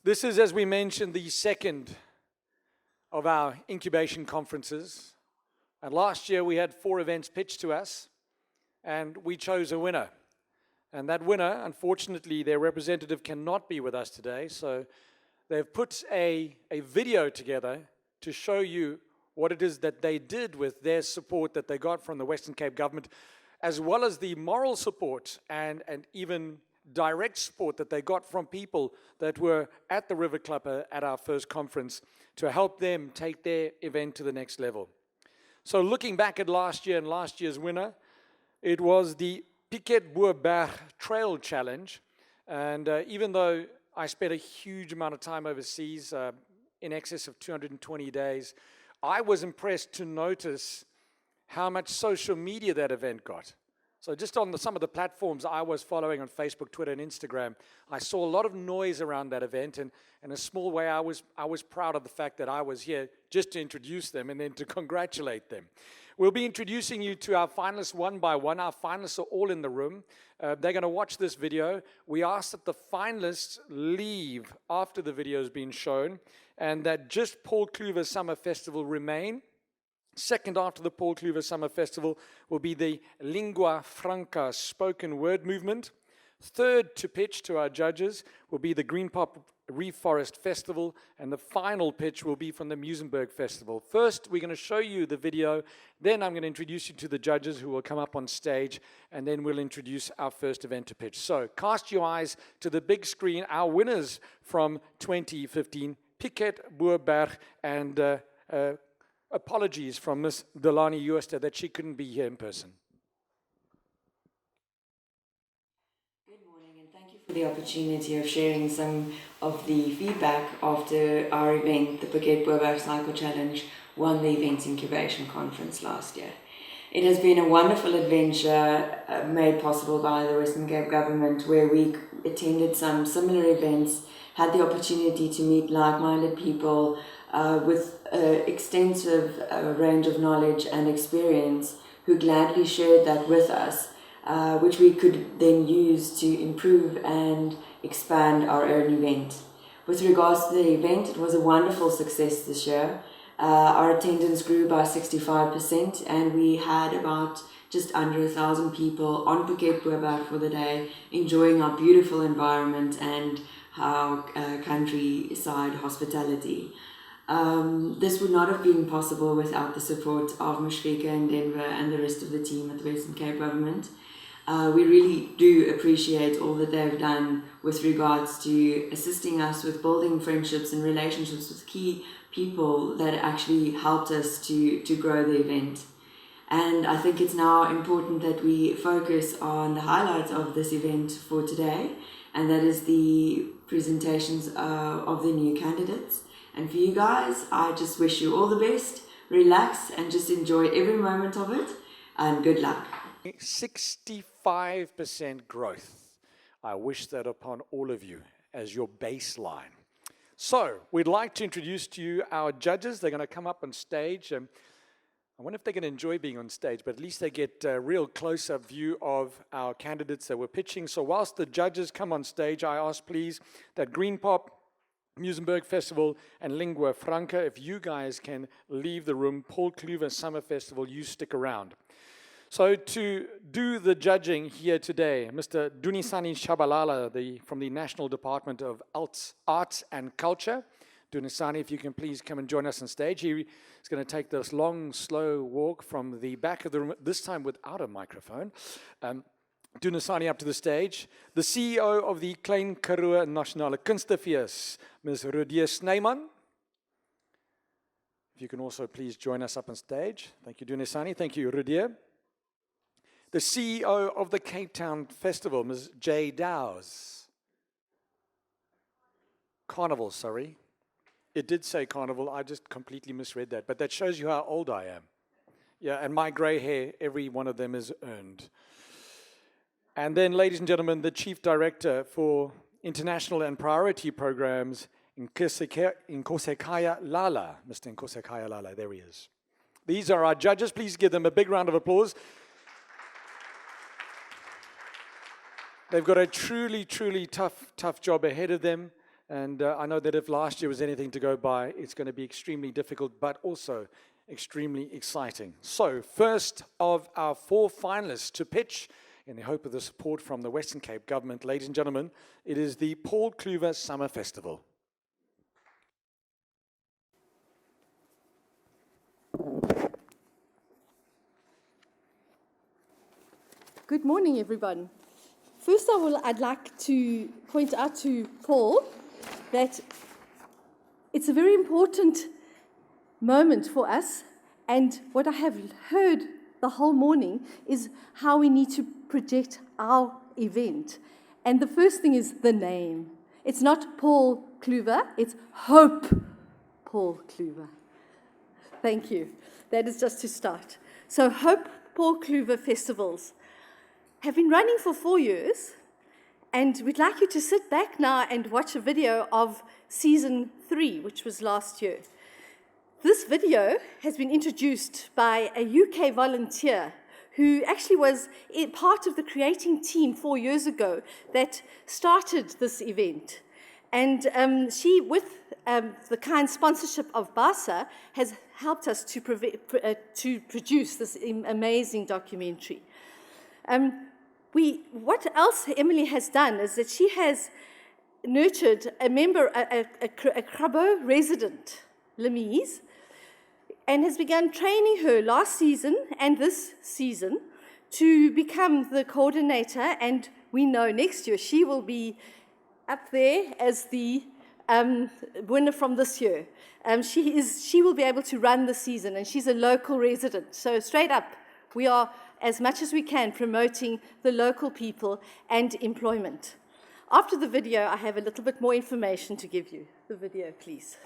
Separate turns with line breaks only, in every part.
This is, as we mentioned, the second of our incubation conferences. And last year we had 4 events pitched to us, and we chose a winner. And that winner, unfortunately, their representative cannot be with us today, so they've put a video together to show you what it is that they did with their support that they got from the Western Cape government, as well as the moral support and even direct support that they got from people that were at the River Club at our first conference to help them take their event to the next level. So looking back at last year and last year's winner, it was the Piketboerberg Trail Challenge. And even though I spent a huge amount of time overseas, in excess of 220 days, I was impressed to notice how much social media that event got. So just on some of the platforms I was following on Facebook, Twitter, and Instagram, I saw a lot of noise around that event, and in a small way, I was proud of the fact that I was here just to introduce them and then to congratulate them. We'll be introducing you to our finalists one by one. Our finalists are all in the room. They're going to watch this video. We ask that the finalists leave after the video has been shown, and that just Paul Kluwer Summer Festival remain. Second after the Paul Kluwer Summer Festival will be the Lingua Franca spoken word movement. Third to pitch to our judges will be the Green Pop Reforest Festival, and the final pitch will be from the Muizenberg Festival. First, we're going to show you the video, then I'm going to introduce you to the judges who will come up on stage, and then we'll introduce our first event to pitch. So, cast your eyes to the big screen, our winners from 2015, Piketboerberg, and apologies from Miss Delani Uester that she couldn't be here in person.
Good morning, and thank you for the opportunity of sharing some of the feedback after our event, the Piketboerberg Cycle Challenge, won the Events Incubation Conference last year. It has been a wonderful adventure made possible by the Western Cape government, where we attended some similar events, had the opportunity to meet like-minded people with extensive range of knowledge and experience, who gladly shared that with us, which we could then use to improve and expand our own event. With regards to the event, it was a wonderful success this year. Our attendance grew by 65%, and we had about just under 1,000 people on Piketboerberg for the day, enjoying our beautiful environment and our countryside hospitality. This would not have been possible without the support of Mshika and Denver and the rest of the team at the Western Cape government. We really do appreciate all that they've done with regards to assisting us with building friendships and relationships with key people that actually helped us to grow the event. And I think it's now important that we focus on the highlights of this event for today, and that is the presentations of the new candidates. And for you guys, I just wish you all the best, relax, and just enjoy every moment of it, and good luck.
65% growth. I wish that upon all of you as your baseline. So, we'd like to introduce to you our judges. They're going to come up on stage. I wonder if they're going to enjoy being on stage, but at least they get a real close-up view of our candidates that were pitching. So whilst the judges come on stage, I ask please that Green Pop, Muizenberg Festival, and Lingua Franca, if you guys can leave the room. Paul Kluwer Summer Festival, you stick around. So to do the judging here today, Mr. Dunisani Chabalala from the National Department of Arts and Culture. Dunisani, if you can please come and join us on stage. He is going to take this long, slow walk from the back of the room, this time without a microphone. Dunisani up to the stage. The CEO of the Klein Karoo Nasionale Kunstefees, Ms. Rhode Snyman. If you can also please join us up on stage. Thank you, Dunisani. Thank you, Rhode. The CEO of the Cape Town Festival, Ms. Jay Douwes. Carnival, sorry. It did say Carnival, I just completely misread that, but that shows you how old I am. Yeah, and my gray hair, every one of them is earned. And then, ladies and gentlemen, the Chief Director for International and Priority Programs, Nkosekhaya Lala. Mr. Nkosekhaya Lala, there he is. These are our judges. Please give them a big round of applause. They've got a truly, truly tough job ahead of them. And I know that if last year was anything to go by, it's going to be extremely difficult, but also extremely exciting. So, first of our 4 finalists to pitch, in the hope of the support from the Western Cape government, ladies and gentlemen, it is the Paul Kluwer Summer Festival.
Good morning, everyone. First, I'd like to point out to Paul that it's a very important moment for us, and what I have heard the whole morning is how we need to project our event. And the first thing is the name. It's not Paul Kluwer, it's Hope Paul Kluwer. Thank you. That is just to start. So Hope Paul Kluwer Festivals have been running for 4 years, and we'd like you to sit back now and watch a video of season 3, which was last year. This video has been introduced by a UK volunteer who actually was part of the creating team 4 years ago that started this event. And she, with the kind sponsorship of BASA, has helped us to produce this amazing documentary. What else Emily has done is that she has nurtured a Krabo resident, Lemise, and has begun training her last season and this season to become the coordinator, and we know next year she will be up there as the winner from this year. She will be able to run the season, and she's a local resident. So straight up, we are, as much as we can, promoting the local people and employment. After the video, I have a little bit more information to give you. The video, please.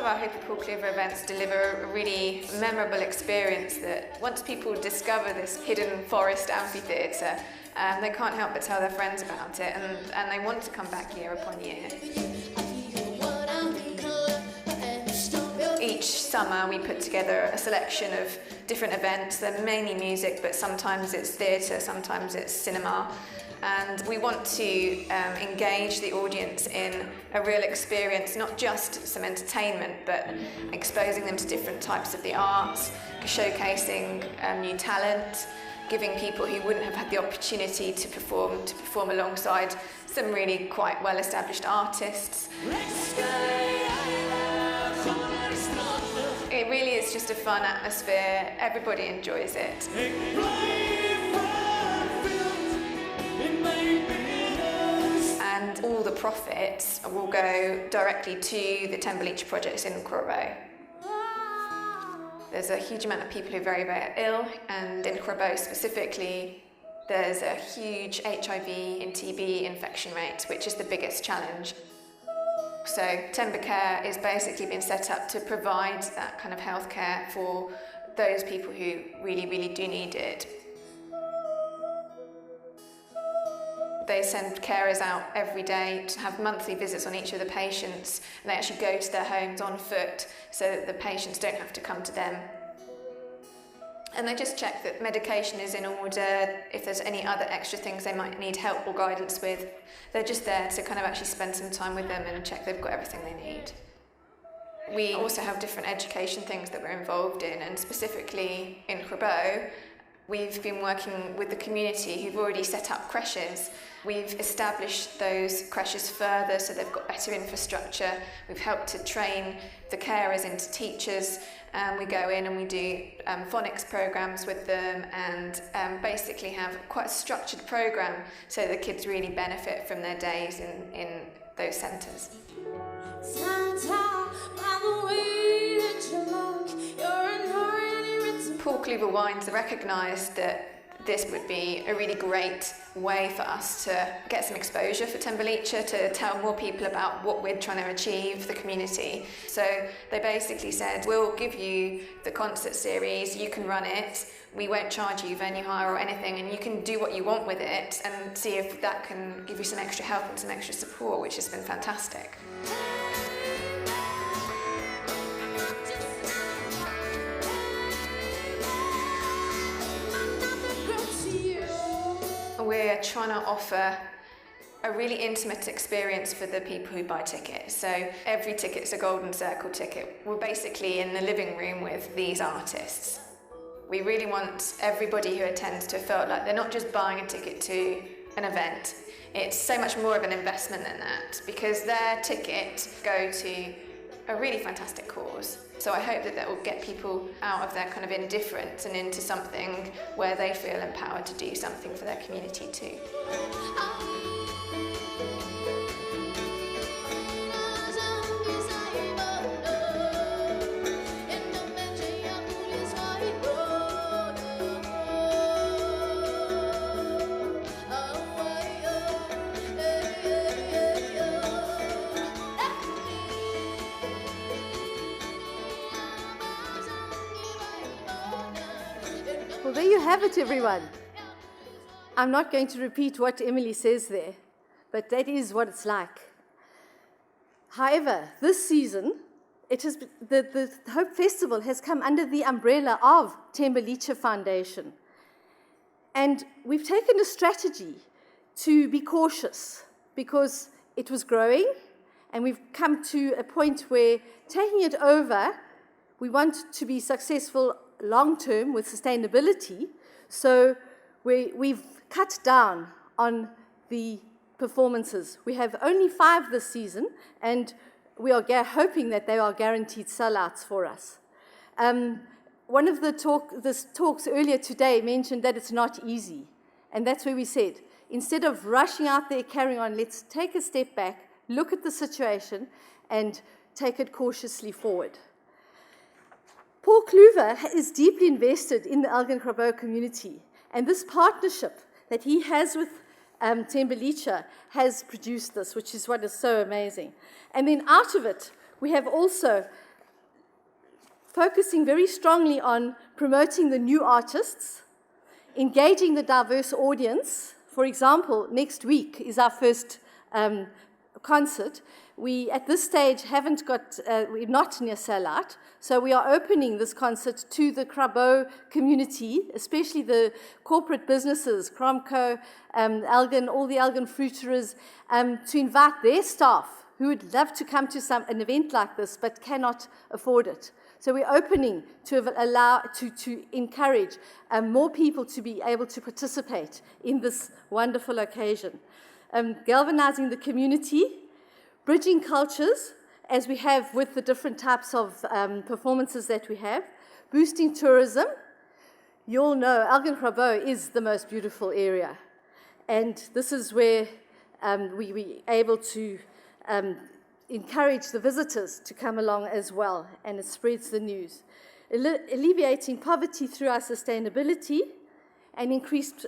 Our Hope Paul Kluwer events deliver a really memorable experience that once people discover this hidden forest amphitheatre, they can't help but tell their friends about it, and they want to come back year upon year. Each summer we put together a selection of different events. They're mainly music, but sometimes it's theatre, sometimes it's cinema. And we want to engage the audience in a real experience, not just some entertainment, but exposing them to different types of the arts, showcasing new talent, giving people who wouldn't have had the opportunity to perform alongside some really quite well-established artists. It really is just a fun atmosphere. Everybody enjoys it. And all the profits will go directly to the Tembelicha projects in Nkorobo. There's a huge amount of people who are very, very ill, and in Nkorobo specifically, there's a huge HIV and TB infection rate, which is the biggest challenge. So Tembecare is basically been set up to provide that kind of healthcare for those people who really, really do need it. They send carers out every day to have monthly visits on each of the patients, and they actually go to their homes on foot so that the patients don't have to come to them. And they just check that medication is in order. If there's any other extra things they might need help or guidance with, they're just there to kind of actually spend some time with them and check they've got everything they need. We also have different education things that we're involved in, and specifically in Nkorobo, we've been working with the community who've already set up creches. We've established those creches further so they've got better infrastructure. We've helped to train the carers into teachers. We go in and we do phonics programs with them, and basically have quite a structured program so the kids really benefit from their days in those centres. Paul Kluwer Wines recognised that this would be a really great way for us to get some exposure for Tembelicha, to tell more people about what we're trying to achieve for the community. So they basically said, we'll give you the concert series, you can run it, we won't charge you venue hire or anything, and you can do what you want with it and see if that can give you some extra help and some extra support, which has been fantastic. we're trying to offer a really intimate experience for the people who buy tickets. So every ticket's a Golden Circle ticket. We're basically in the living room with these artists. We really want everybody who attends to feel like they're not just buying a ticket to an event. It's so much more of an investment than that, because their ticket go to a really fantastic cause. So I hope that that will get people out of their kind of indifference and into something where they feel empowered to do something for their community too.
Well, there you have it, everyone. I'm not going to repeat what Emily says there, but that is what it's like. However, this season, the Hope Festival has come under the umbrella of Thembelicha Foundation. And we've taken a strategy to be cautious because it was growing, and we've come to a point where taking it over, we want to be successful long-term with sustainability, so we've cut down on the performances. We have only 5 this season, and we are hoping that they are guaranteed sellouts for us. One of the talks earlier today mentioned that it's not easy, and that's where we said, instead of rushing out there, carrying on, let's take a step back, look at the situation, and take it cautiously forward. Paul Kluwer is deeply invested in the Elgin Grabo community, and this partnership that he has with Thembelicha has produced this, which is what is so amazing. And then out of it, we have also focusing very strongly on promoting the new artists, engaging the diverse audience. For example, next week is our first concert. We, at this stage, we're not near sellout, so we are opening this concert to the Grabo community, especially the corporate businesses, Cromco, Elgin, all the Elgin fruiterers, to invite their staff who would love to come to an event like this but cannot afford it. So we're opening to encourage more people to be able to participate in this wonderful occasion. Galvanizing the community, bridging cultures, as we have with the different types of performances that we have, boosting tourism. You all know Elgin Grabo is the most beautiful area, and this is where we're able to encourage the visitors to come along as well, and it spreads the news. Alleviating poverty through our sustainability and increased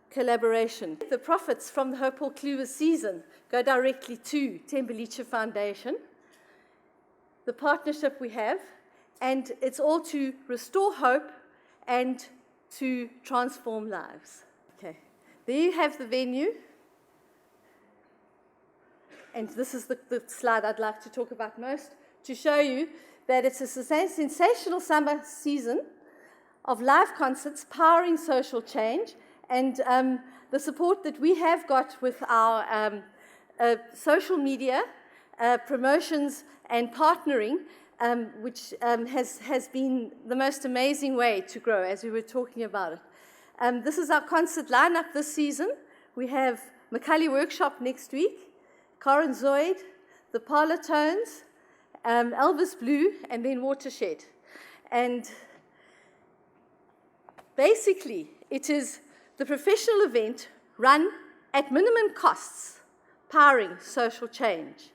collaboration. The profits from the Paul Kluwer season go directly to Thembelicha Foundation, the partnership we have, and it's all to restore hope and to transform lives. Okay, there you have the venue. And this is the slide I'd like to talk about most, to show you that it's a sensational summer season of live concerts powering social change, and the support that we have got with our social media promotions and partnering, which has been the most amazing way to grow, as we were talking about it. This is our concert lineup this season. We have Macaulay Workshop next week, Corin Zoid, the Parlour Tones, Elvis Blue, and then Watershed. And basically, it is the professional event run at minimum costs, powering social change.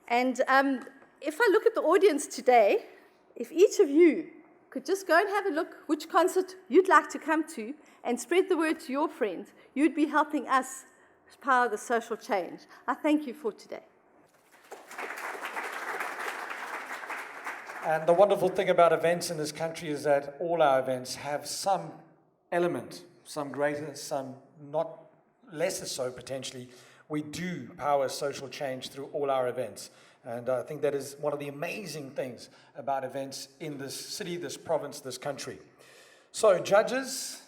And if I look at the audience today, if each of you could just go and have a look which concert you'd like to come to and spread the word to your friends, you'd be helping us power the social change. I thank you for today.
And the wonderful thing about events in this country is that all our events have some element, some greater, some not lesser so potentially. We do power social change through all our events. And I think that is one of the amazing things about events in this city, this province, this country. So, judges,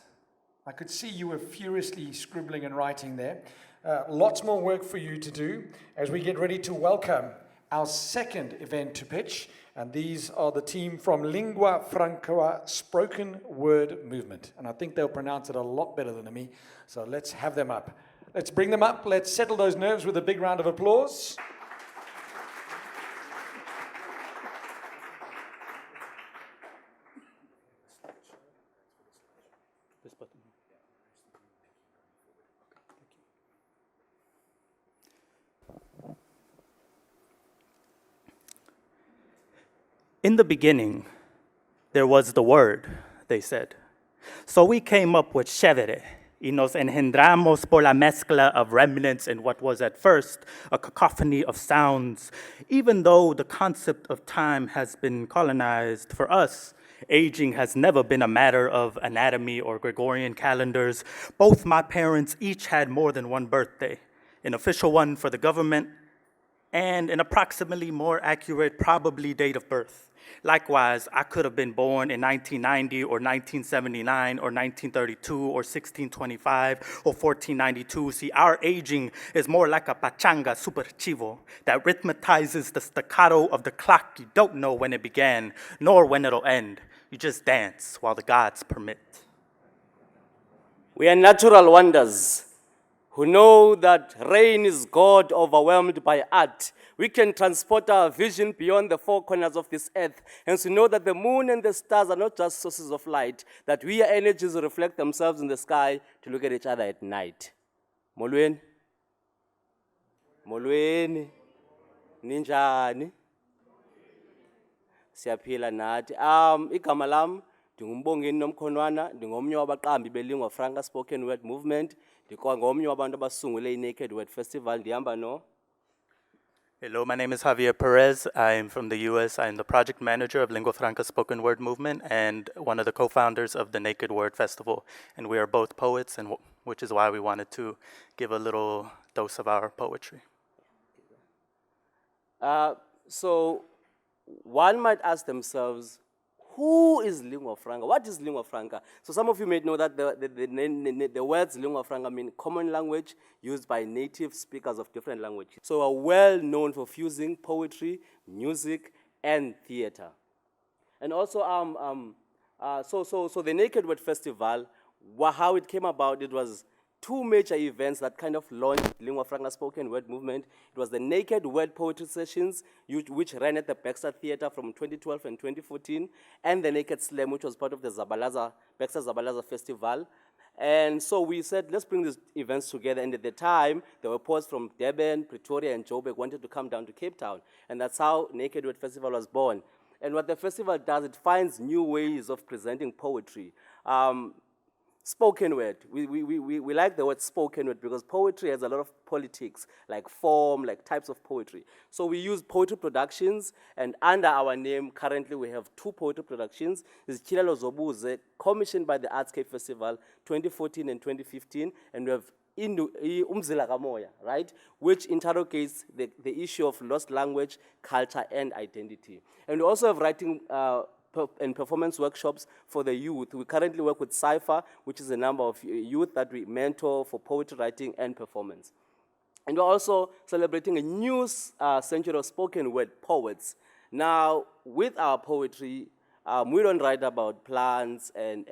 I could see you were furiously scribbling and writing there. Lots more work for you to do as we get ready to welcome our second event to pitch. And these are the team from Lingua Franca Spoken Word Movement. And I think they'll pronounce it a lot better than me. So let's have them up. Let's bring them up. Let's settle those nerves with a big round of applause.
This button. In the beginning, there was the Word, they said. So we came up with chévere, y nos engendramos por la mezcla of remnants in what was at first a cacophony of sounds. Even though the concept of time has been colonized, for us, aging has never been a matter of anatomy or Gregorian calendars. Both my parents each had more than one birthday, an official one for the government, and an approximately more accurate probably date of birth. Likewise, I could have been born in 1990 or 1979 or 1932 or 1625 or 1492. See, our aging is more like a pachanga super chivo that rhythmatizes the staccato of the clock. You don't know when it began, nor when it'll end. You just dance while the gods permit.
We are natural wonders who know that rain is God overwhelmed by art. We can transport our vision beyond the four corners of this earth. Hence, we know that the moon and the stars are not just sources of light, that we energies reflect themselves in the sky to look at each other at night. Molweni? Molweni? Ninjani? Siyaphila nathi. Igama lam ndingumbongeni nomkhonwana, ndingomnye wabaqambi belingua franca spoken word movement. Ndikongomnye wabantu abasungule iNaked Word Festival. Ndihamba no.
Hello, my name is Javier Perez. I'm from the US. I'm the project manager of Lingua Franca Spoken Word Movement and one of the co-founders of the Naked Word Festival. And we are both poets, and which is why we wanted to give a little dose of our poetry.
So one might ask themselves, who is lingua franca? What is lingua franca? So some of you may know that the words lingua franca mean common language used by native speakers of different languages. So are well known for fusing poetry, music, and theater. And also, so the Naked Word Festival, how it came about, it was two major events that kind of launched Lingua Franca Spoken Word Movement. It was the Naked Word Poetry Sessions, which ran at the Baxter Theatre from 2012 and 2014, and the Naked Slam, which was part of the Baxter Zabalaza Festival. And so we said, let's bring these events together. And at the time, there were poets from Durban, Pretoria, and Joburg wanted to come down to Cape Town. And that's how Naked Word Festival was born. And what the festival does, it finds new ways of presenting poetry. Spoken word. We like the word spoken word because poetry has a lot of politics, like form, like types of poetry. So we use poetry productions, and under our name, currently we have two poetry productions. This is Chilalo Zobuze, commissioned by the Artscape Festival 2014 and 2015, and we have Umzila Kamoya, right, which interrogates the issue of lost language, culture, and identity. And we also have writing and performance workshops for the youth. We currently work with Cypher, which is a number of youth that we mentor for poetry writing and performance. And we're also celebrating a new century of spoken word poets. Now, with our poetry, we don't write about plants and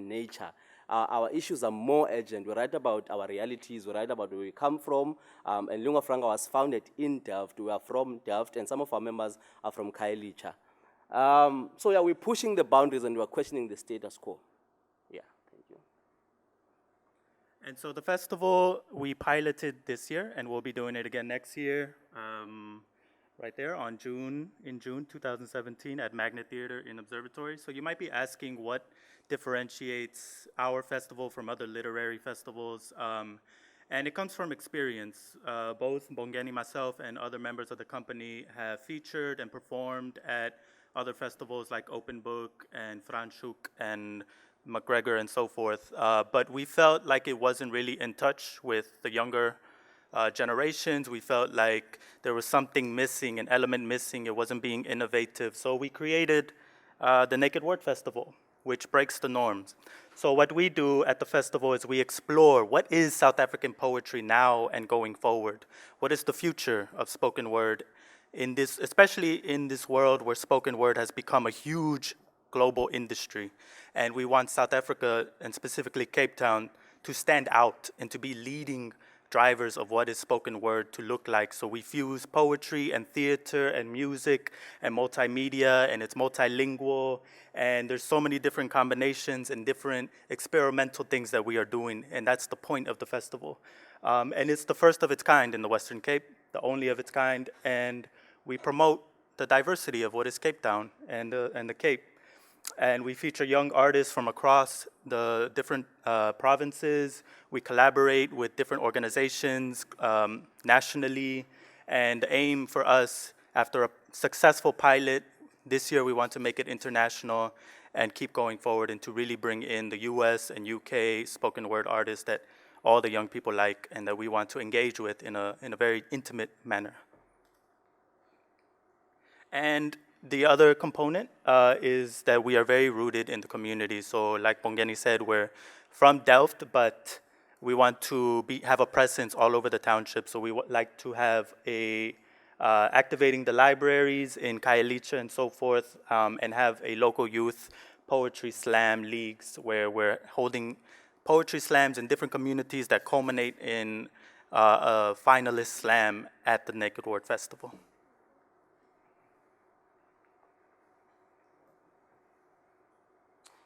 nature. Our issues are more urgent. We write about our realities. We write about where we come from. And Lingua Franca was founded in Delft. We are from Delft, and some of our members are from Khayelitsha. So yeah, we're pushing the boundaries and we're questioning the status quo. Yeah, thank you.
And so the festival, we piloted this year, and we'll be doing it again next year, right there in June 2017 at Magnet Theater in Observatory. So you might be asking what differentiates our festival from other literary festivals. And it comes from experience. Both Bongeni, myself, and other members of the company have featured and performed at other festivals like Open Book and Franschhoek and McGregor and so forth. But we felt like it wasn't really in touch with the younger generations. We felt like there was something missing, an element missing. It wasn't being innovative. So we created the Naked Word Festival. which breaks the norms. So what we do at the festival is we explore what is South African poetry now and going forward. What is the future of spoken word in this, especially in this world where spoken word has become a huge global industry. And we want South Africa, and specifically Cape Town, to stand out and to be leading drivers of what is spoken word to look like. So we fuse poetry and theater and music and multimedia, and it's multilingual, and there's so many different combinations and different experimental things that we are doing, and that's the point of the festival. And it's the first of its kind in the Western Cape, the only of its kind, and we promote the diversity of what is Cape Town and the Cape. And we feature young artists from across the different provinces. We collaborate with different organizations nationally. And the aim for us, after a successful pilot, this year we want to make it international and keep going forward and to really bring in the US and UK spoken word artists that all the young people like and that we want to engage with in a very intimate manner. And the other component is that we are very rooted in the community. So like Bongeni said, we're from Delft, but we want to have a presence all over the township. So we would like to have activating the libraries in Khayelitsha and so forth, and have a local youth poetry slam leagues where we're holding poetry slams in different communities that culminate in a finalist slam at the Naked Word Festival.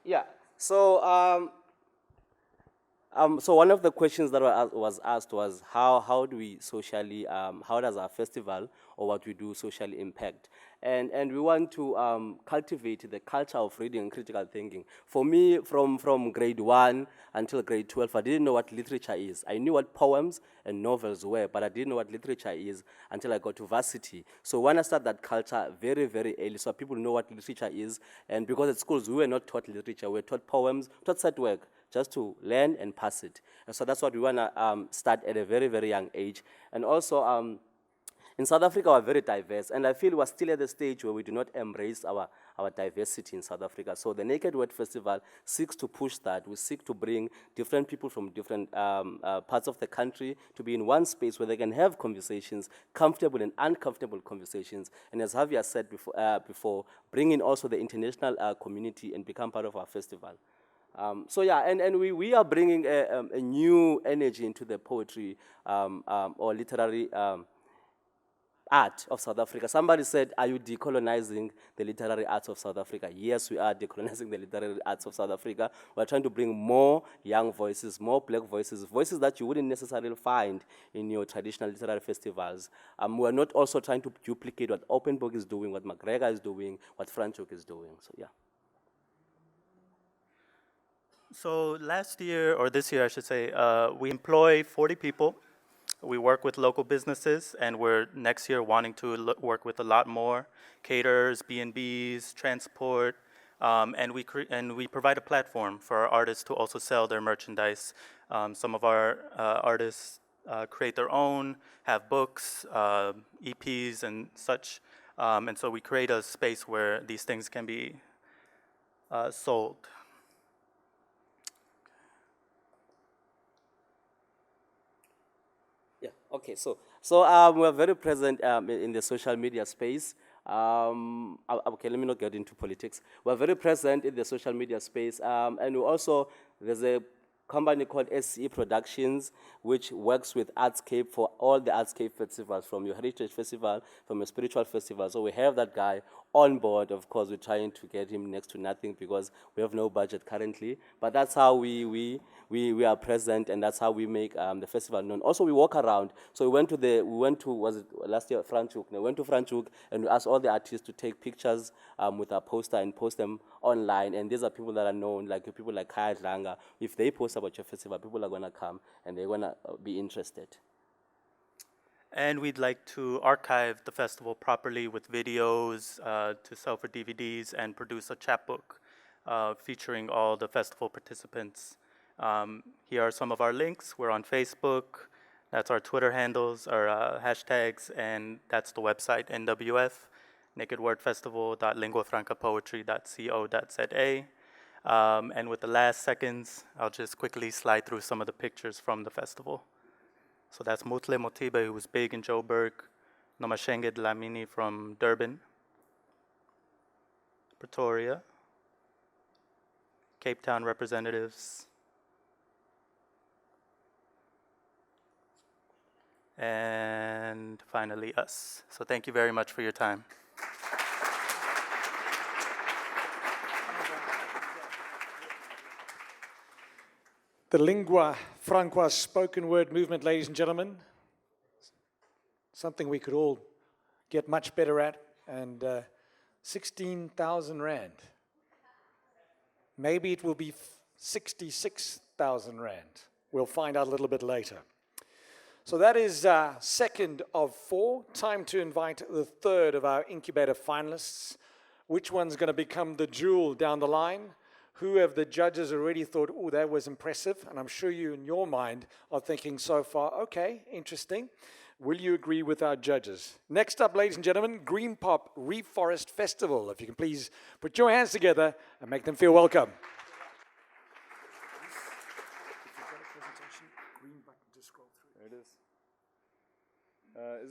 Yeah. So so one of the questions that was asked was how do we socially how does our festival or what we do socially impact? And we want to cultivate the culture of reading and critical thinking. For me, from grade 1 until grade 12, I didn't know what literature is. I knew what poems and novels were, but I didn't know what literature is until I got to varsity. So when I started that culture very, very early, so people know what literature is. And because at schools, we were not taught literature. We were taught poems, taught set work, just to learn and pass it. And so that's what we want to start at a very, very young age. And also, in South Africa, we're very diverse, and I feel we're still at the stage where we do not embrace our diversity in South Africa. So the Naked Word Festival seeks to push that. We seek to bring different people from different parts of the country to be in one space where they can have conversations, comfortable and uncomfortable conversations. And as Javier said before, bring in also the international community and become part of our festival. So yeah, and we are bringing a new energy into the poetry or literary art of South Africa. Somebody said, are you decolonizing the literary arts of South Africa? Yes, we are decolonizing the literary arts of South Africa. We're trying to bring more young voices, more black voices, voices that you wouldn't necessarily find in your traditional literary festivals. We're not also trying to duplicate what Open Book is doing, what McGregor is doing, what Franchuk is doing, so yeah.
So last year, or this year I should say, we employ 40 people. We work with local businesses, and we're next year wanting to work with a lot more caterers, B&Bs, transport, and we provide a platform for our artists to also sell their merchandise. Some of our artists create their own, have books, EPs, and such, and so we create a space where these things can be sold.
Yeah, okay, so we're very present in the social media space. Okay, let me not get into politics. We're very present in the social media space, and we also, there's a company called SCE Productions, which works with Artscape for all the Artscape festivals, from your Heritage Festival, from your Spiritual Festival. So we have that guy on board. Of course, we're trying to get him next to nothing because we have no budget currently. But that's how we are present, and that's how we make the festival known. Also, we walk around. So we went to was it last year, Franchuk? We went to Franchuk, and we asked all the artists to take pictures with our poster and post them online. And these are people that are known, like people like Kaya Dlanga. If they post about your festival, people are going to come and they're going to be interested.
And we'd like to archive the festival properly with videos to sell for DVDs and produce a chapbook featuring all the festival participants. Here are some of our links. We're on Facebook. That's our Twitter handles, our hashtags, and that's the website, NWF, nakedwordfestival.linguafrancapoetry.co.za. And with the last seconds, I'll just quickly slide through some of the pictures from the festival. So that's Mutle Motibe, who was big in Joburg, Nomashenge Dlamini from Durban, Pretoria, Cape Town representatives, and finally us. So thank you very much for your time.
The lingua franca spoken word movement, ladies and gentlemen, something we could all get much better at, and 16,000 Rand. Maybe it will be 66,000 Rand. We'll find out a little bit later. So that is second of 4. Time to invite the third of our incubator finalists. Which one's going to become the jewel down the line? Who have the judges already thought, oh, that was impressive? And I'm sure you in your mind are thinking so far, okay, interesting. Will you agree with our judges? Next up, ladies and gentlemen, Green Pop Reforest Festival. If you can please put your hands together and make them feel welcome.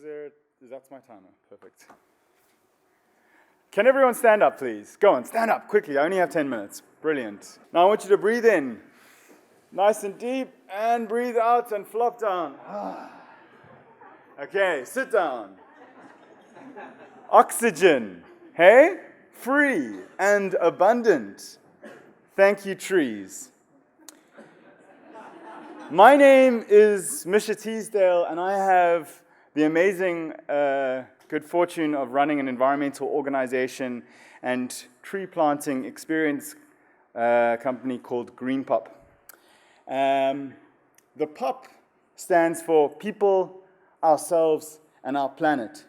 There it is. That's my timer. Perfect. Can everyone stand up, please? Go on, stand up quickly. I only have 10 minutes. Brilliant. Now I want you to breathe in, nice and deep, and breathe out and flop down. Okay, sit down. Oxygen, hey? Free and abundant. Thank you, trees. My name is Misha Teasdale, and I have the amazing good fortune of running an environmental organization and tree planting experience company called Green Pop. The POP stands for people, ourselves, and our planet.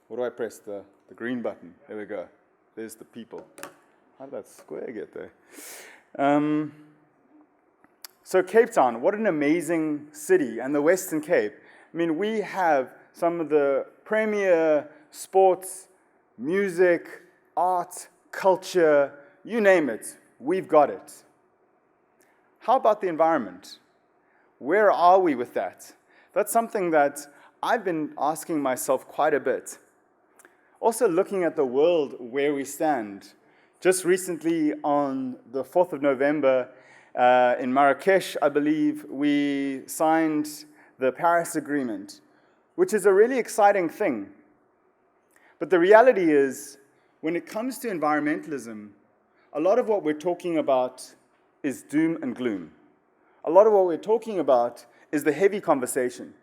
What do I press? The green button. There we go. There's the people. How did that square get there? So Cape Town, what an amazing city, and the Western Cape. I mean, we have some of the premier sports, music, art, culture, you name it, we've got it. How about the environment? Where are we with that? That's something that I've been asking myself quite a bit. Also looking at the world where we stand. Just recently on the 4th of November in Marrakesh, I believe, we signed the Paris Agreement, which is a really exciting thing. But the reality is, when it comes to environmentalism, a lot of what we're talking about is doom and gloom. A lot of what we're talking about is the heavy conversation.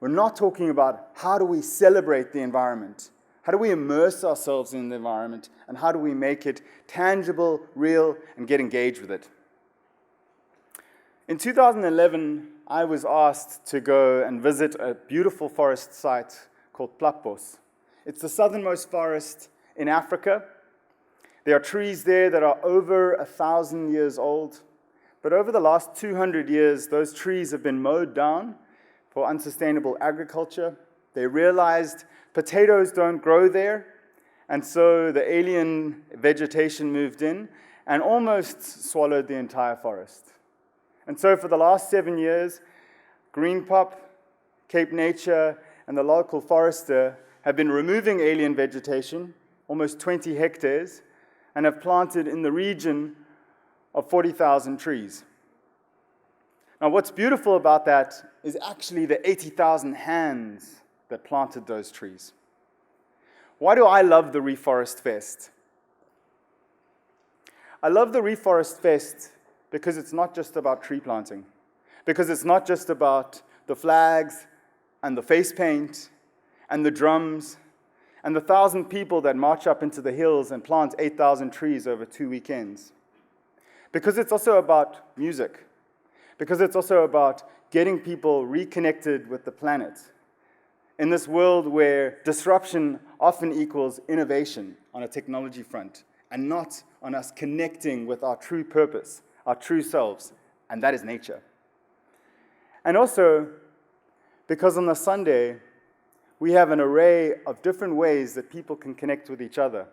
We're not talking about how do we celebrate the environment, how do we immerse ourselves in the environment, and how do we make it tangible, real, and get engaged with it. In 2011, I was asked to go and visit a beautiful forest site called Plapos. It's the southernmost forest in Africa. There are trees there that are over 1,000 years old. But over the last 200 years, those trees have been mowed down for unsustainable agriculture. They realized potatoes don't grow there, and so the alien vegetation moved in and almost swallowed the entire forest. And so for the last 7 years, Green Pop, Cape Nature, and the local forester have been removing alien vegetation, almost 20 hectares, and have planted in the region of 40,000 trees. Now, what's beautiful about that is actually the 80,000 hands that planted those trees. Why do I love the Reforest Fest? I love the Reforest Fest because it's not just about tree planting, because it's not just about the flags and the face paint and the drums and the 1,000 people that march up into the hills and plant 8,000 trees over 2 weekends. Because it's also about music, because it's also about getting people reconnected with the planet. In this world where disruption often equals innovation on a technology front, and not on us connecting with our true purpose, our true selves, and that is nature. And also, because on the Sunday, we have an array of different ways that people can connect with each other.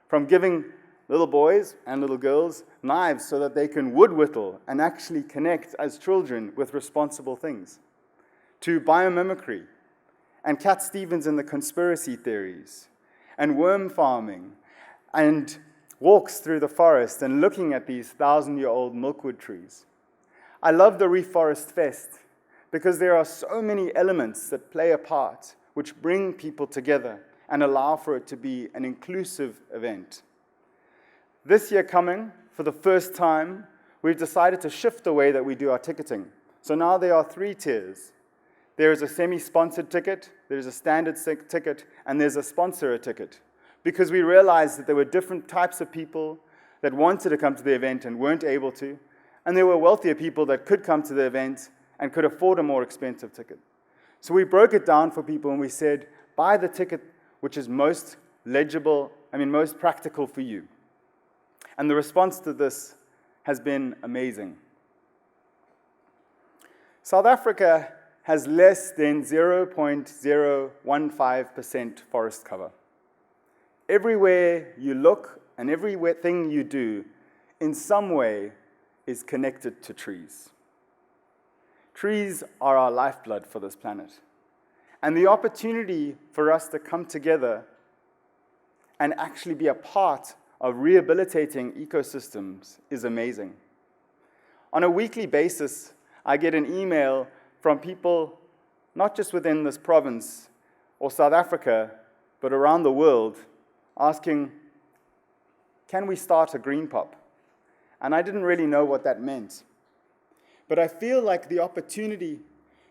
From giving little boys and little girls knives so that they can wood whittle and actually connect as children with responsible things, to biomimicry and Cat Stevens and the conspiracy theories, and worm farming, and walks through the forest and looking at these 1,000-year-old milkwood trees. I love the Reef Forest Fest because there are so many elements that play a part which bring people together and allow for it to be an inclusive event. This year coming, for the first time, we've decided to shift the way that we do our ticketing. So now there are 3 tiers. There is a semi-sponsored ticket, there's a standard ticket, and there's a sponsor ticket. Because we realized that there were different types of people that wanted to come to the event and weren't able to, and there were wealthier people that could come to the event and could afford a more expensive ticket. So we broke it down for people and we said, buy the ticket which is most most practical for you. And the response to this has been amazing. South Africa has less than 0.015% forest cover. Everywhere you look and everything you do, in some way, is connected to trees. Trees are our lifeblood for this planet. And the opportunity for us to come together and actually be a part of rehabilitating ecosystems is amazing. On a weekly basis, I get an email from people, not just within this province or South Africa, but around the world, asking, can we start a green pop? And I didn't really know what that meant. But I feel like the opportunity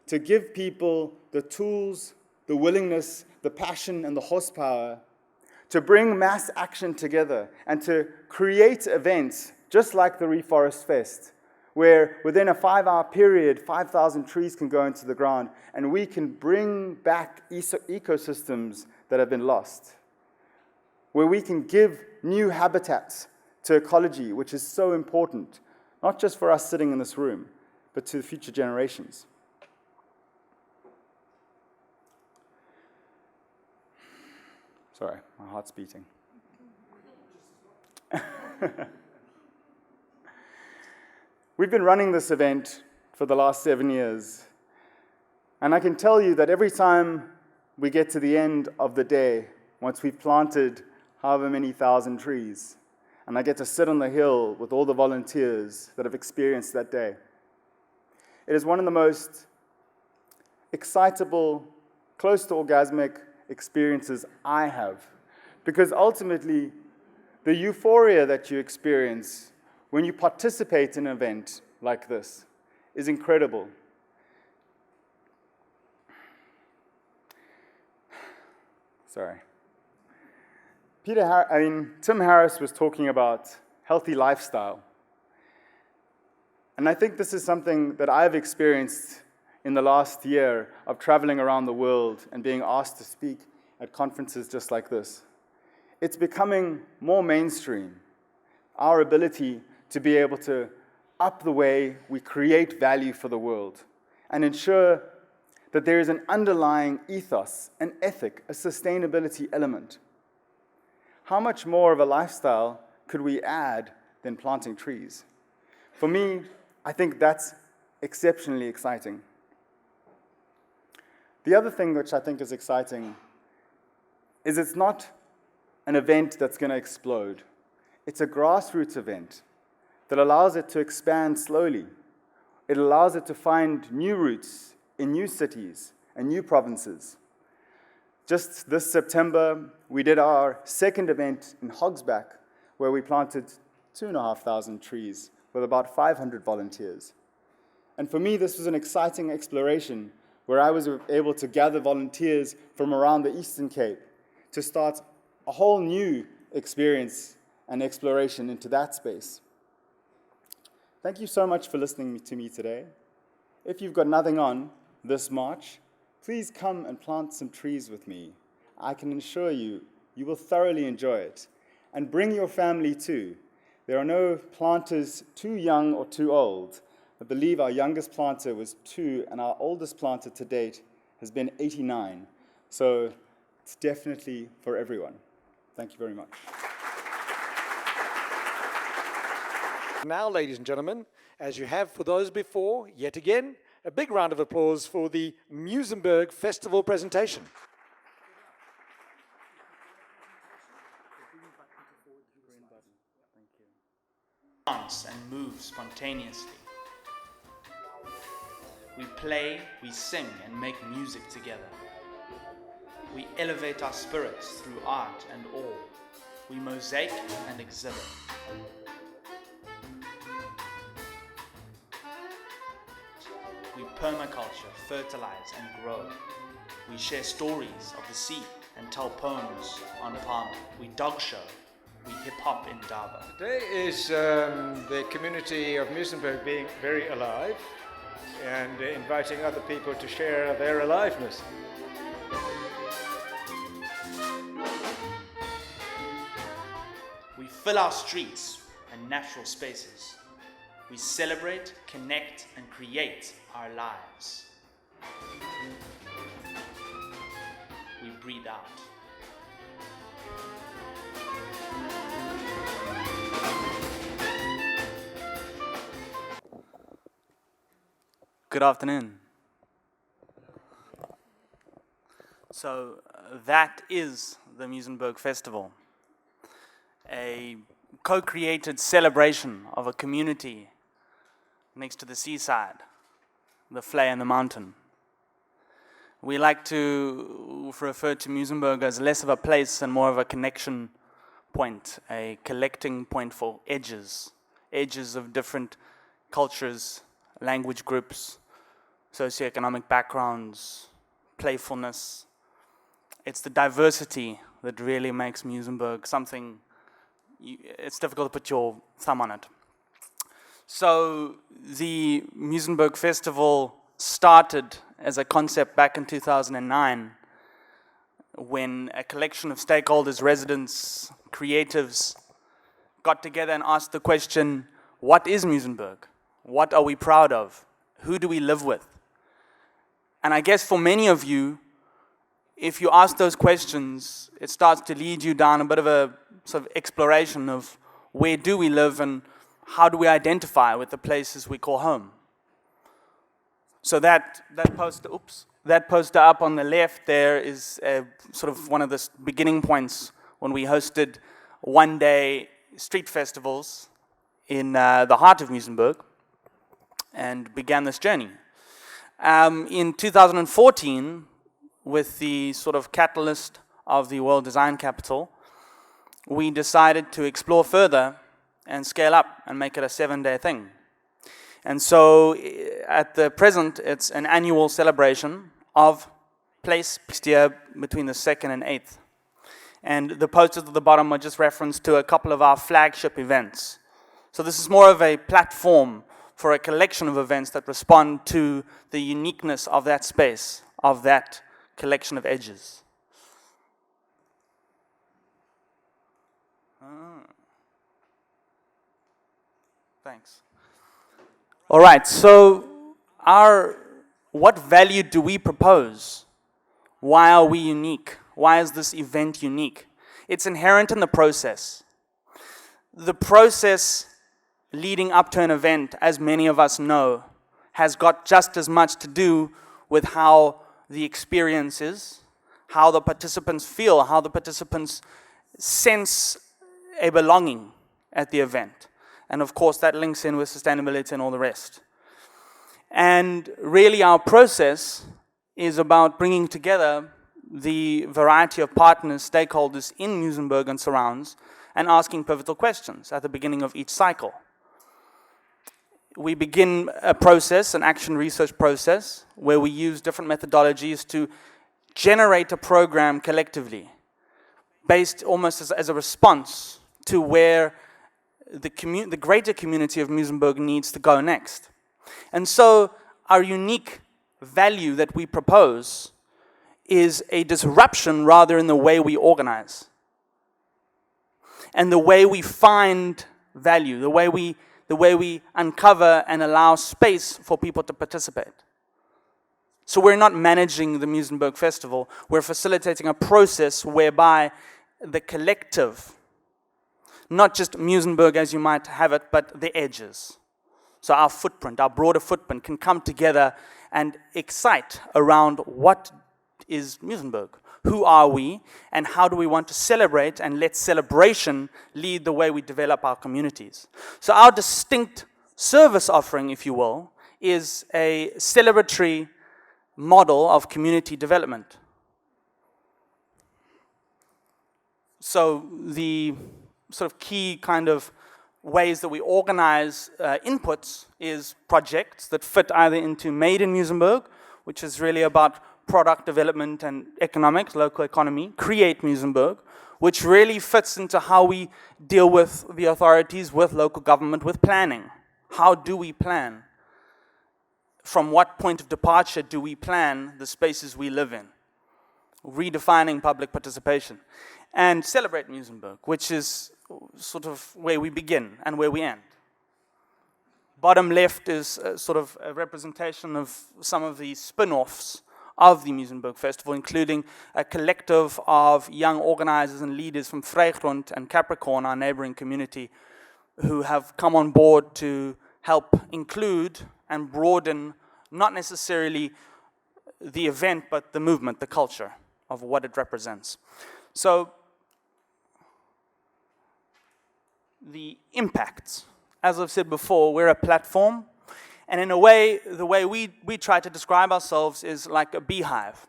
to give people the tools, the willingness, the passion, and the horsepower to bring mass action together and to create events just like the Reef Forest Fest, where within a 5-hour period, 5,000 trees can go into the ground, and we can bring back ecosystems that have been lost, where we can give new habitats to ecology, which is so important, not just for us sitting in this room, but to future generations. Sorry, my heart's beating. We've been running this event for the last 7 years, and I can tell you that every time we get to the end of the day, once we've planted however many thousand trees, and I get to sit on the hill with all the volunteers that have experienced that day, it is one of the most excitable, close to orgasmic experiences I have. Because ultimately, the euphoria that you experience when you participate in an event like this is incredible. Sorry. Tim Harris was talking about healthy lifestyle. And I think this is something that I've experienced in the last year of traveling around the world and being asked to speak at conferences just like this. It's becoming more mainstream, our ability to be able to up the way we create value for the world and ensure that there is an underlying ethos, an ethic, a sustainability element. How much more of a lifestyle could we add than planting trees? For me, I think that's exceptionally exciting. The other thing which I think is exciting is it's not an event that's going to explode. It's a grassroots event that allows it to expand slowly. It allows it to find new routes in new cities and new provinces. Just this September, we did our second event in Hogsback, where we planted 2,500 trees with about 500 volunteers. And for me, this was an exciting exploration where I was able to gather volunteers from around the Eastern Cape to start a whole new experience and exploration into that space. Thank you so much for listening to me today. If you've got nothing on this March, please come and plant some trees with me. I can assure you, you will thoroughly enjoy it. And bring your family too. There are no planters too young or too old. I believe our youngest planter was 2, and our oldest planter to date has been 89. So it's definitely for everyone. Thank you very much.
Now, ladies and gentlemen, as you have for those before, yet again, a big round of applause for the Muizenberg Festival presentation.
Dance and move spontaneously. We play, we sing, and make music together. We elevate our spirits through art and awe. We mosaic and exhibit. We permaculture, fertilize, and grow. We share stories of the sea and tell poems on palm. We dog show. We hip-hop in Daba.
Today is the community of Muizenberg being very alive and inviting other people to share their aliveness.
We fill our streets and natural spaces. We celebrate, connect, and create our lives. We breathe out.
Good afternoon. So that is the Muizenberg Festival, a co-created celebration of a community next to the seaside, the Vlei and the mountain. We like to refer to Muizenberg as less of a place and more of a connection point, a collecting point for edges of different cultures, language groups, socioeconomic backgrounds, playfulness. It's the diversity that really makes Muizenberg something, it's difficult to put your thumb on it. So the Muizenberg Festival started as a concept back in 2009 when a collection of stakeholders, residents, creatives got together and asked the question, what is Muizenberg? What are we proud of? Who do we live with? And I guess for many of you, if you ask those questions, it starts to lead you down a bit of a sort of exploration of where do we live and how do we identify with the places we call home. So that poster up on the left there is sort of one of the beginning points when we hosted one-day street festivals in the heart of Muizenberg and began this journey. In 2014, with the sort of catalyst of the World Design Capital, we decided to explore further and scale up and make it a 7-day thing. And so at the present, it's an annual celebration of place next year between the 2nd and 8th. And the posters at the bottom are just reference to a couple of our flagship events. So this is more of a platform for a collection of events that respond to the uniqueness of that space, of that collection of edges. Thanks. All right, so what value do we propose? Why are we unique? Why is this event unique? It's inherent in the process. The process leading up to an event, as many of us know, has got just as much to do with how the experience is, how the participants feel, how the participants sense a belonging at the event. And of course, that links in with sustainability and all the rest. And really, our process is about bringing together the variety of partners, stakeholders in Muizenberg and surrounds, and asking pivotal questions at the beginning of each cycle. We begin a process, an action research process, where we use different methodologies to generate a program collectively, based almost as a response to where the greater community of Muizenberg needs to go next. And so our unique value that we propose is a disruption rather in the way we organize and the way we find value, the way we uncover and allow space for people to participate. So we're not managing the Muizenberg Festival, we're facilitating a process whereby the collective not just Muizenberg as you might have it, but the edges. So our footprint, our broader footprint can come together and excite around what is Muizenberg. Who are we, and how do we want to celebrate, and let celebration lead the way we develop our communities. So our distinct service offering, if you will, is a celebratory model of community development. So the sort of key kind of ways that we organize inputs is projects that fit either into Made in Muizenberg, which is really about product development and economics, local economy, Create Muizenberg, which really fits into how we deal with the authorities, with local government, with planning. How do we plan? From what point of departure do we plan the spaces we live in? Redefining public participation. And Celebrate Muizenberg, which is sort of where we begin and where we end. Bottom left is sort of a representation of some of the spin-offs of the Muizenberg Festival, including a collective of young organizers and leaders from Vrygrond and Capricorn, our neighboring community, who have come on board to help include and broaden not necessarily the event, but the movement, the culture of what it represents. So the impacts, as I've said before, we're a platform. And in a way, the way we try to describe ourselves is like a beehive.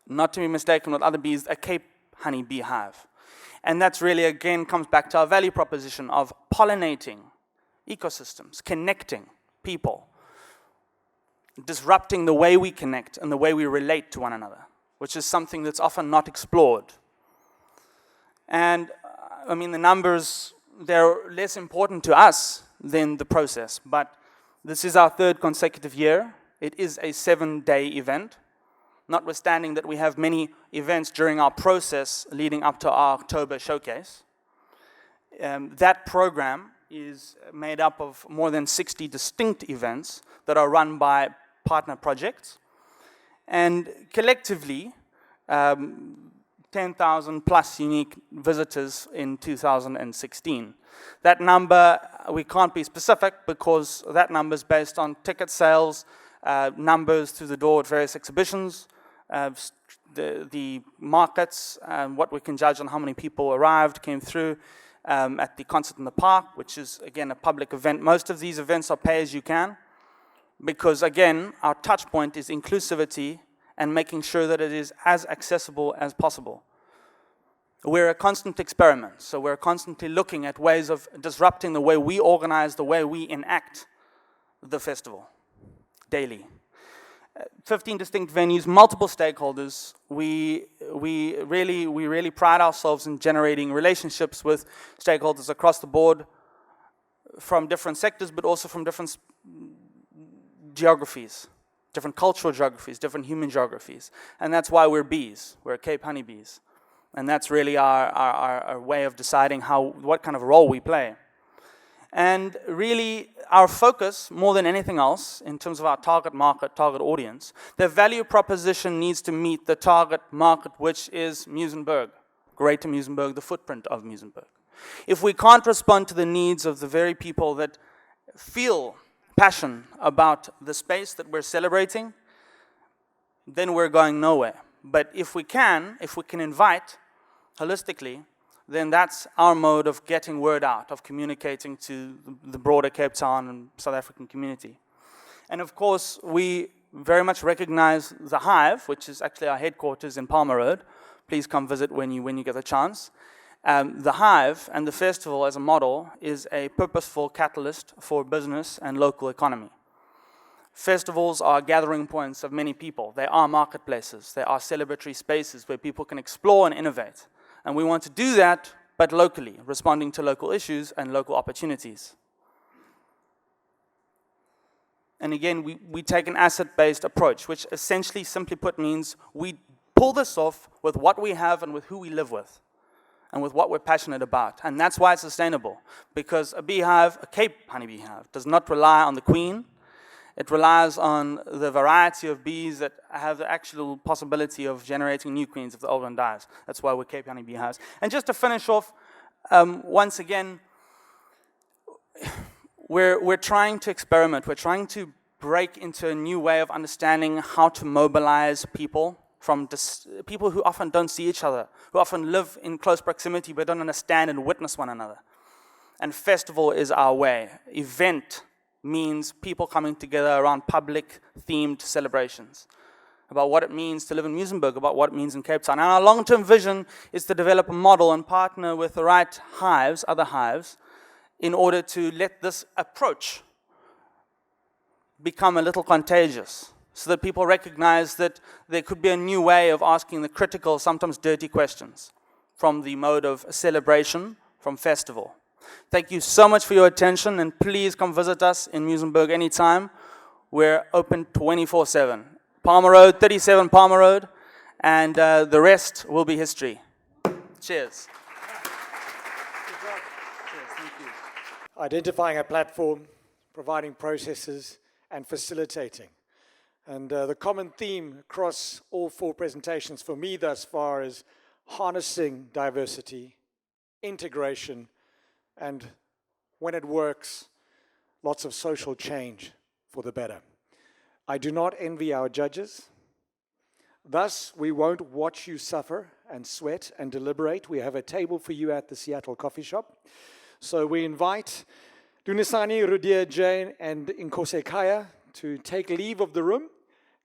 Not to be mistaken with other bees, a Cape honey beehive. And that's really, again, comes back to our value proposition of pollinating ecosystems, connecting people, disrupting the way we connect and the way we relate to one another, which is something that's often not explored. And, I mean, the numbers, they're less important to us than the process, but this is our third consecutive year. It is a 7-day event, notwithstanding that we have many events during our process leading up to our October showcase. That program is made up of more than 60 distinct events that are run by partner projects. And collectively, 10,000 plus unique visitors in 2016. That number, we can't be specific because that number is based on ticket sales, numbers through the door at various exhibitions, the markets, what we can judge on how many people arrived, came through at the concert in the park, which is, again, a public event. Most of these events are pay as you can because, again, our touch point is inclusivity and making sure that it is as accessible as possible. We're a constant experiment, so we're constantly looking at ways of disrupting the way we organize, the way we enact the festival daily. 15 distinct venues, multiple stakeholders. We really pride ourselves in generating relationships with stakeholders across the board from different sectors, but also from different geographies, different cultural geographies, different human geographies. And that's why we're bees. We're Cape honeybees. And that's really our way of deciding what kind of role we play. And really, our focus, more than anything else, in terms of our target market, target audience, the value proposition needs to meet the target market, which is Muizenberg, Greater Muizenberg, the footprint of Muizenberg. If we can't respond to the needs of the very people that feel passion about the space that we're celebrating, then we're going nowhere. But if we can invite holistically, then that's our mode of getting word out, of communicating to the broader Cape Town and South African community. And of course, we very much recognize the Hive, which is actually our headquarters in Palmer Road. Please come visit when you get a chance. The Hive and the festival as a model is a purposeful catalyst for business and local economy. Festivals are gathering points of many people. They are marketplaces. They are celebratory spaces where people can explore and innovate. And we want to do that, but locally, responding to local issues and local opportunities. And again, we take an asset-based approach, which essentially, simply put, means we pull this off with what we have and with who we live with, and with what we're passionate about. And that's why it's sustainable, because a beehive, a Cape honeybee hive, does not rely on the queen. It relies on the variety of bees that have the actual possibility of generating new queens if the old one dies. That's why we're Cape honeybee hives. And just to finish off, once again, we're trying to experiment. We're trying to break into a new way of understanding how to mobilize people from people who often don't see each other, who often live in close proximity but don't understand and witness one another. And festival is our way. Event means people coming together around public-themed celebrations, about what it means to live in Muizenberg, about what it means in Cape Town. And our long-term vision is to develop a model and partner with the right hives, other hives, in order to let this approach become a little contagious, so that people recognize that there could be a new way of asking the critical, sometimes dirty questions from the mode of celebration, from festival. Thank you so much for your attention, and please come visit us in Muizenberg anytime. We're open 24/7. Palmer Road, 37 Palmer Road, and the rest will be history. Cheers.
Identifying a platform, providing processes, and facilitating. And the common theme across all 4 presentations for me thus far is harnessing diversity, integration, and when it works, lots of social change for the better. I do not envy our judges. Thus, we won't watch you suffer and sweat and deliberate. We have a table for you at the Seattle coffee shop. So we invite Dunisani, Rhode, Jay, and Nkosekhaya to take leave of the room.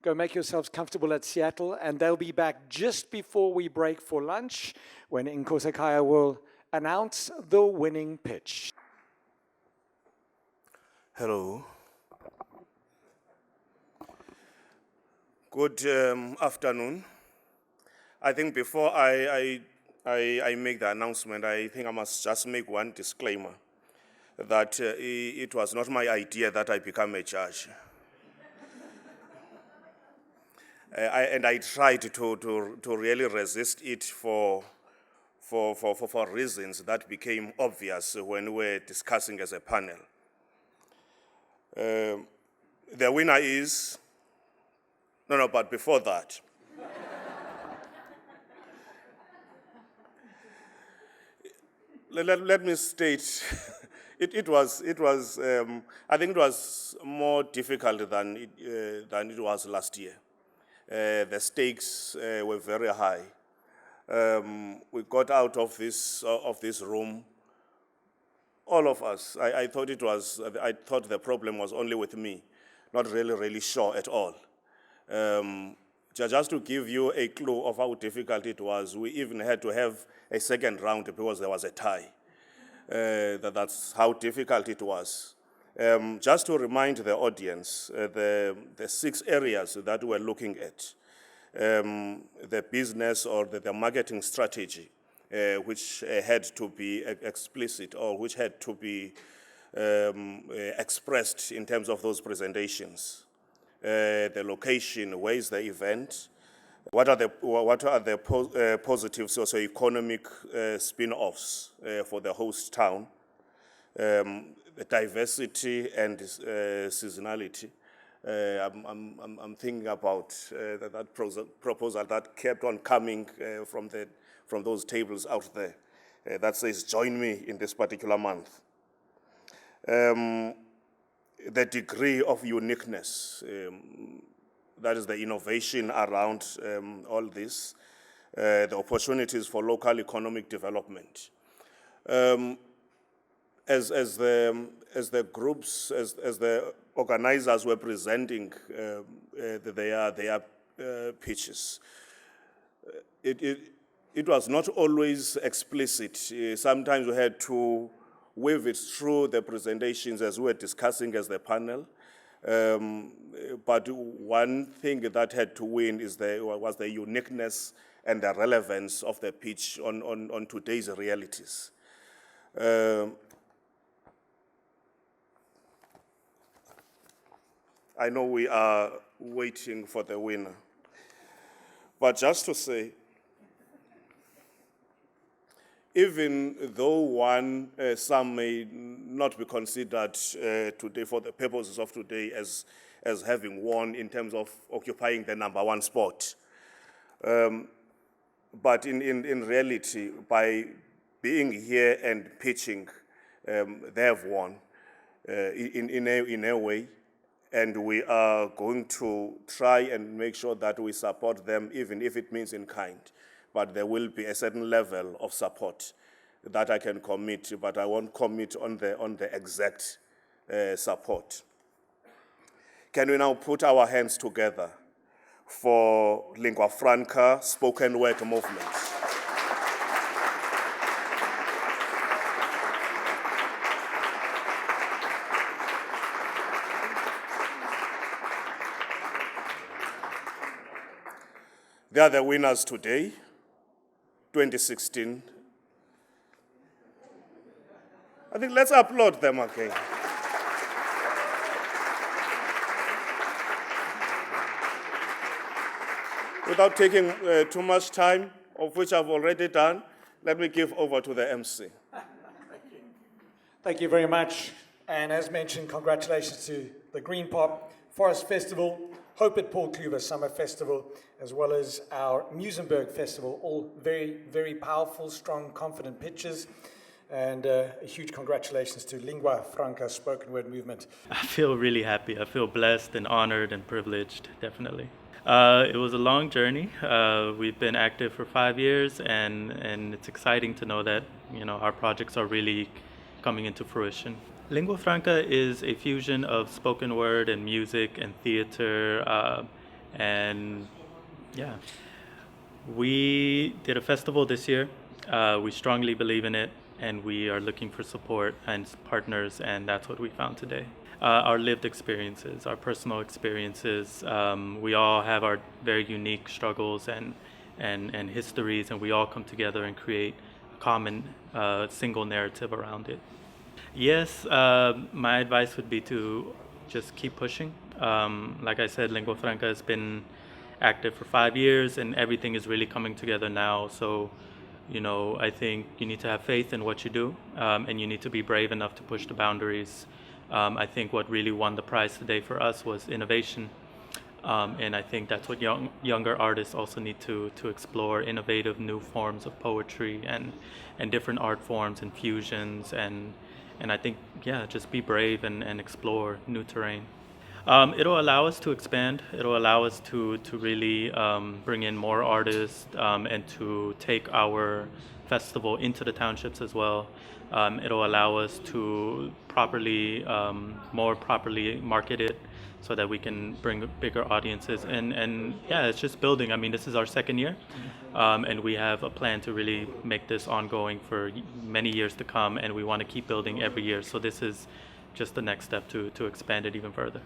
Go make yourselves comfortable at Seattle, and they'll be back just before we break for lunch, when Nkosekhaya will announce the winning pitch.
Hello. Good afternoon. I think before I make the announcement, I think I must just make one disclaimer that it was not my idea that I become a judge. I tried to really resist it for reasons that became obvious when we were discussing as a panel. The winner is, but before that, let me state, it was I think it was more difficult than it was last year. The stakes were very high. We got out of this room, all of us. I thought the problem was only with me, not really sure at all. Just to give you a clue of how difficult it was, we even had to have a second round because there was a tie. That's how difficult it was. Just to remind the audience, the 6 areas that we're looking at, the business or the marketing strategy, which had to be explicit or which had to be expressed in terms of those presentations. The location, where is the event, what are the positive socio-economic spin-offs for the host town, the diversity and seasonality. I'm thinking about that proposal that kept on coming from those tables out there that says, join me in this particular month. The degree of uniqueness, that is the innovation around all this, the opportunities for local economic development. As the groups, as the organizers were presenting their pitches, it was not always explicit. Sometimes we had to weave it through the presentations as we were discussing as the panel. But one thing that had to win was the uniqueness and the relevance of the pitch on today's realities. I know we are waiting for the winner, but just to say, even though some may not be considered today for the purposes of today as having won in terms of occupying the #1 spot, but in reality, by being here and pitching, they have won in a way. And we are going to try and make sure that we support them, even if it means in kind. But there will be a certain level of support that I can commit to, but I won't commit on the exact support. Can we now put our hands together for Lingua Franca spoken word movement? They are the winners today, 2016. I think let's applaud them again. Without taking too much time, of which I've already done, let me give over to the MC.
Thank you very much. And as mentioned, congratulations to the Green Pop Forest Festival, Hope at Paul Kluwer Summer Festival, as well as our Musenberg Festival, all very, very powerful, strong, confident pitches. And a huge congratulations to Lingua Franca spoken word movement.
I feel really happy. I feel blessed and honored and privileged, definitely. It was a long journey. We've been active for 5 years, and it's exciting to know that, you know, our projects are really coming into fruition. Lingua Franca is a fusion of spoken word and music and theater, and yeah. We did a festival this year. We strongly believe in it, and we are looking for support and partners, and that's what we found today. Our lived experiences, our personal experiences, we all have our very unique struggles and histories, and we all come together and create a common single narrative around it. Yes, my advice would be to just keep pushing. Like I said, Lingua Franca has been active for 5 years, and everything is really coming together now. So, you know, I think you need to have faith in what you do, and you need to be brave enough to push the boundaries. I think what really won the prize today for us was innovation. And I think that's what younger artists also need to explore, innovative new forms of poetry and different art forms and fusions. And I think, yeah, just be brave and explore new terrain. It'll allow us to expand. It'll allow us to really bring in more artists and to take our festival into the townships as well. It'll allow us to more properly market it so that we can bring bigger audiences. And yeah, it's just building. I mean, this is our second year, and we have a plan to really make this ongoing for many years to come, and we want to keep building every year. So this is just the next step to expand it even further.